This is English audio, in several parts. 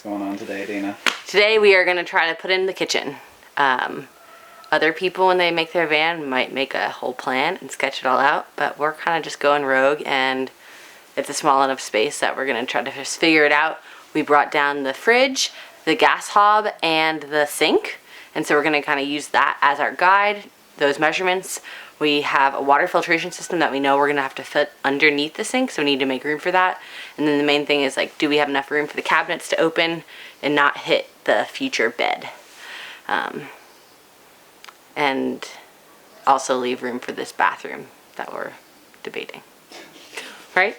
going on today, Dana? Today we are going to try to put in the kitchen. Other people, when they make their van, might make a whole plan and sketch it all out, but we're kind of just going rogue, and it's a small enough space that we're going to try to just figure it out. We brought down the fridge, the gas hob, and the sink, and so we're going to kind of use that as our guide, those measurements. We have a water filtration system that we know we're going to have to fit underneath the sink, so we need to make room for that. And then the main thing is, like, do we have enough room for the cabinets to open and not hit the future bed? And also leave room for this bathroom that we're debating. Right?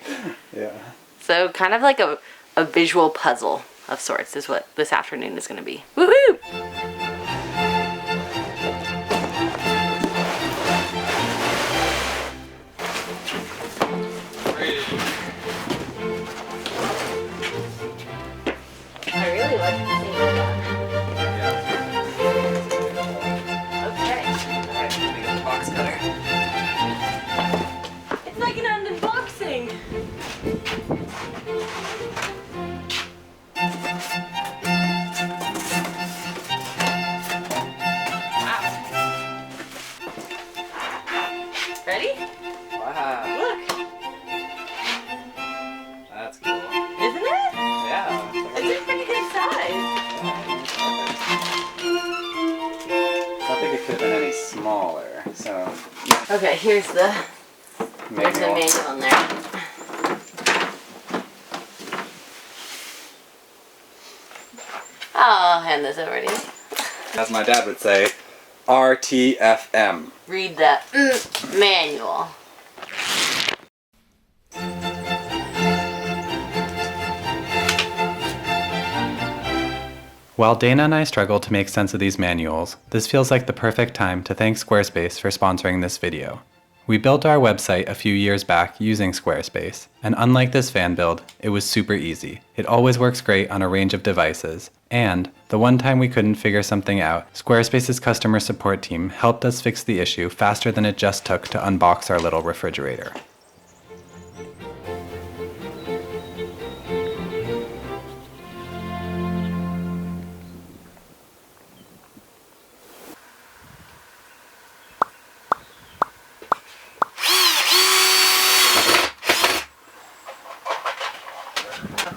Yeah. So kind of like a visual puzzle of sorts is what this afternoon is going to be. Woohoo! I really like the sink. Okay. Alright, let me get the box cutter. It's like an unboxing. Wow. Ready? Wow. Look. That's cool. Isn't it? Yeah. It's a pretty good size. I don't think it could have been any smaller, so... Okay, here's the Manual. manual in there. I'll hand this over to you. As my dad would say, RTFM. Read the manual. While Dana and I struggle to make sense of these manuals, this feels like the perfect time to thank Squarespace for sponsoring this video. We built our website a few years back using Squarespace, and unlike this fan build, it was super easy. It always works great on a range of devices, and the one time we couldn't figure something out, Squarespace's customer support team helped us fix the issue faster than it just took to unbox our little refrigerator.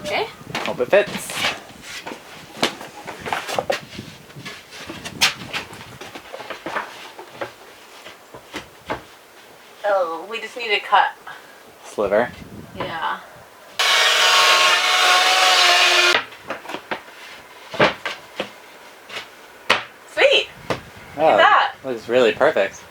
Okay. Hope it fits. Oh, we just need to cut. Sliver. Yeah. Sweet. Oh, at that. Looks really perfect.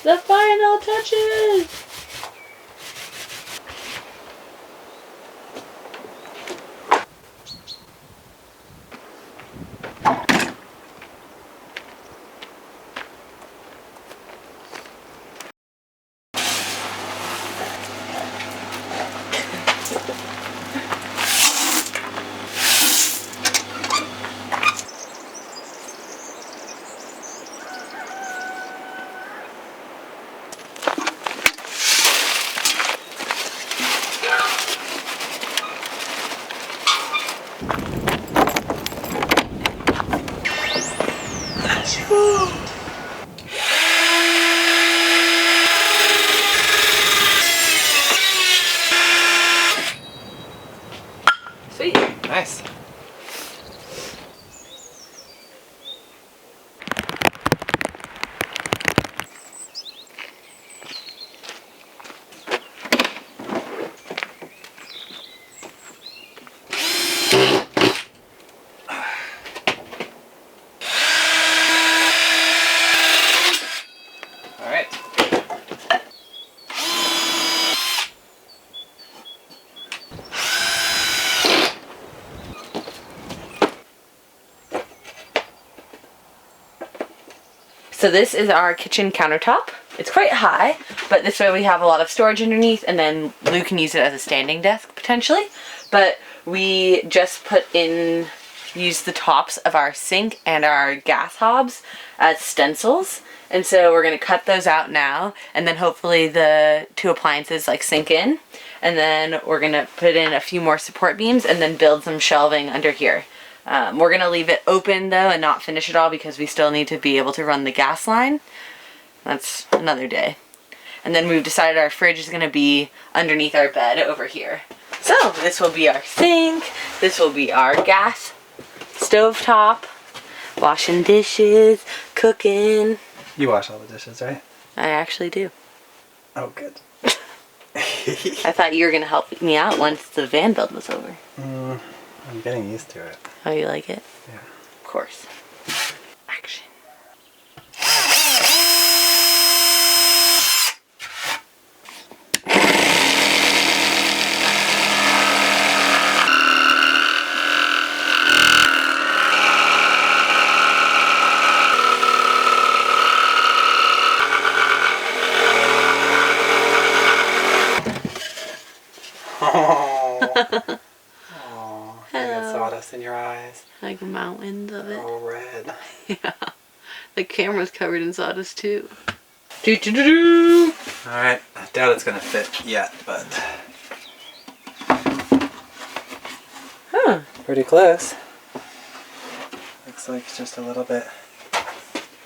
The final touches. Sweet. Nice. So this is our kitchen countertop. It's quite high, but this way we have a lot of storage underneath, and then Lou can use it as a standing desk potentially. But we just put in used the tops of our sink and our gas hobs as stencils. And so we're going to cut those out now, and then hopefully the two appliances like sink in. And then we're going to put in a few more support beams and then build some shelving under here. We're going to leave it open though and not finish it all because we still need to be able to run the gas line. That's another day. And then we've decided our fridge is going to be underneath our bed over here. So this will be our sink. This will be our gas stove top. Washing dishes, cooking. You wash all the dishes, right? I actually do. Oh, good. I thought you were going to help me out once the van build was over. I'm getting used to it. Oh, you like it? Yeah. Of course. Action. Oh, you got sawdust in your eyes. Like mountains of it. All red. Yeah. The camera's covered in sawdust too. Do-do-do-do. Alright, I doubt it's gonna fit yet, but... Huh. Pretty close. Looks like it's just a little bit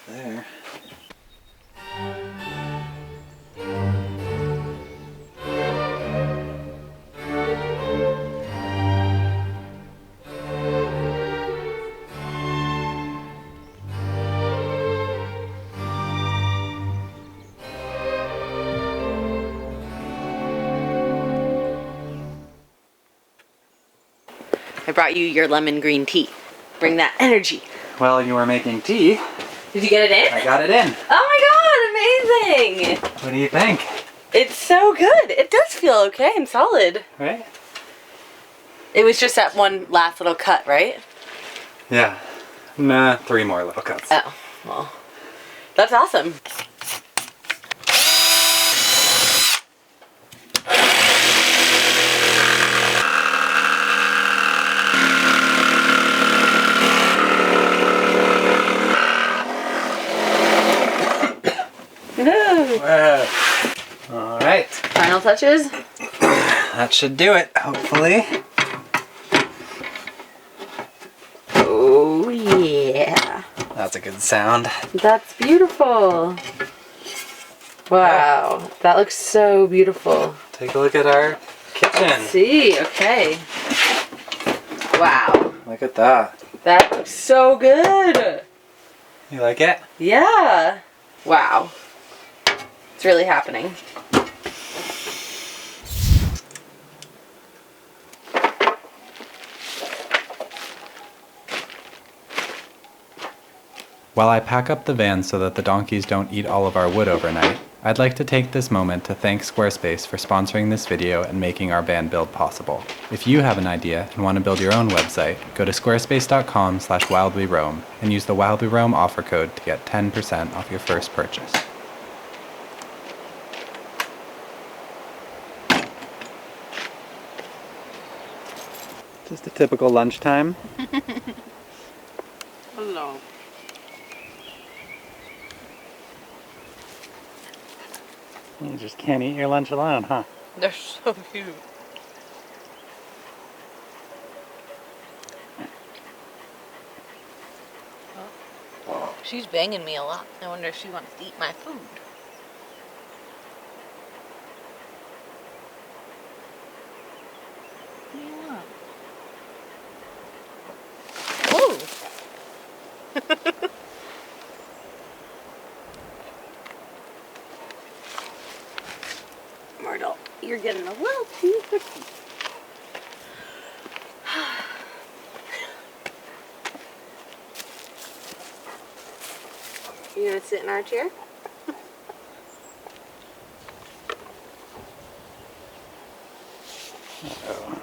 there. I brought you your lemon green tea. Bring that energy. Well, you were making tea. Did you get it in? I got it in. Oh my god, amazing! What do you think? It's so good. It does feel okay and solid. Right? It was just that one last little cut, right? Yeah. Nah, 3 more little cuts. Oh, well. That's awesome. Alright. Final touches? That should do it, hopefully. Oh yeah. That's a good sound. That's beautiful. Wow, that looks so beautiful. Take a look at our kitchen. See, okay. Wow, Look at that. that looks so good. You like it? Yeah. Wow. It's really happening. While I pack up the van so that the donkeys don't eat all of our wood overnight, I'd like to take this moment to thank Squarespace for sponsoring this video and making our van build possible. If you have an idea and want to build your own website, go to squarespace.com/wildweroam and use the wildweroam offer code to get 10% off your first purchase. Just a typical lunchtime. Hello. You just can't eat your lunch alone, huh? They're so cute. She's banging me a lot. I wonder if she wants to eat my food. Yeah. Ooh. Myrtle, you're getting a little too picky. You gonna sit in our chair? Uh-oh.